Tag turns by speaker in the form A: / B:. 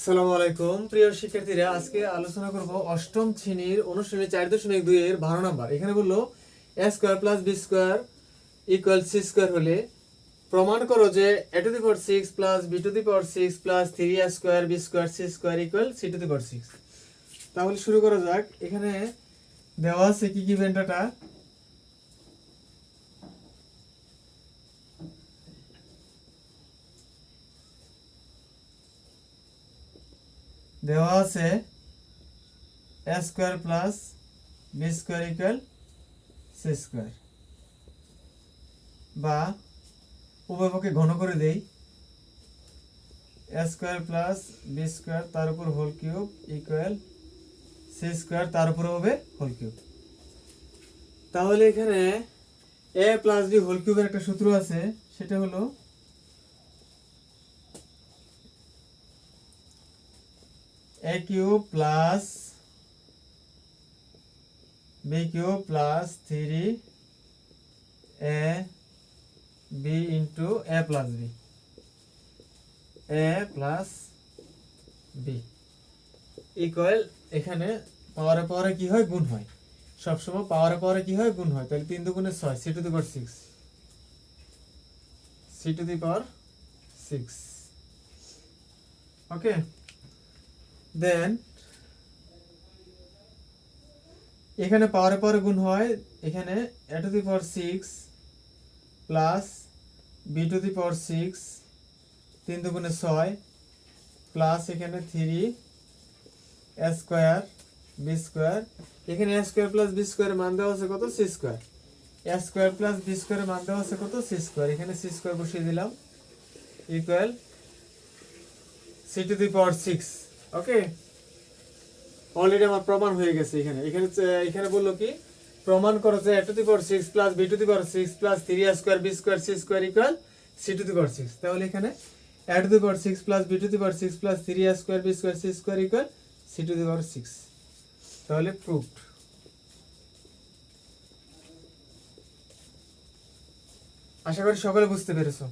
A: আসসালামু আলাইকুম প্রিয় শিক্ষার্থীরা, আজকে আলোচনা করব অষ্টম শ্রেণীর অনুশীলনী 4.2 এর 12 নাম্বার। এখানে বললো a square plus b square equal c square হলে প্রমাণ করো যে a to the power 6 plus b to the power 6 plus 3a square b square c square equal c to the power 6। তাহলে শুরু করা যাক। এখানে দেওয়া আছে কি গিভেন ডাটা। দেওয়া আছে a square plus b square equal c square, বা উভয়পক্ষে ঘন করে দেই। a square plus b square তার উপর whole cube equal c square তার উপর হবে হোল কিউব। তাহলে এখানে a প্লাস b হোল কিউবের একটা সূত্র আছে, সেটা হলো a cube plus b cube plus 3a b into a plus b, a plus b equal, এখানে পাওয়ারে পাওয়ারে কি হয়, গুণ হয়। সবসময় পাওয়ারে পাওয়ারে কি হয়, গুণ হয়। তাহলে 3 দুগুণে 6, c to the power 6, c to the power 6। Okay, then এখানে পাওয়ারে পাওয়ারে গুণ হয়। এখানে a to the power 6 plus b to the power 6, 3 দুগুণে 6, প্লাস এখানে 3a স্কয়ার b স্কয়ার। এখানে a স্কয়ার প্লাস b স্কয়ারের মান দেওয়া আছে কত, c square. a square plus b স্কয়ারের মান দেওয়া আছে কত, c স্কয়ার। এখানে c স্কয়ার বসিয়ে দিলাম equal c to the power 6। Okay, already আমার প্রমাণ হয়ে গেছে। এখানে এখানে এখানে বললো কি, প্রমাণ করো যে a to the power 6 plus b to the power 6 plus 3a square b square c square equal c to the power 6। তাহলে এখানে a to the power 6 plus b to the power 6 plus 3a square b square c square equal c to the power 6। তাহলে proved. আশা করি সকলে বুঝতে পেরেছো।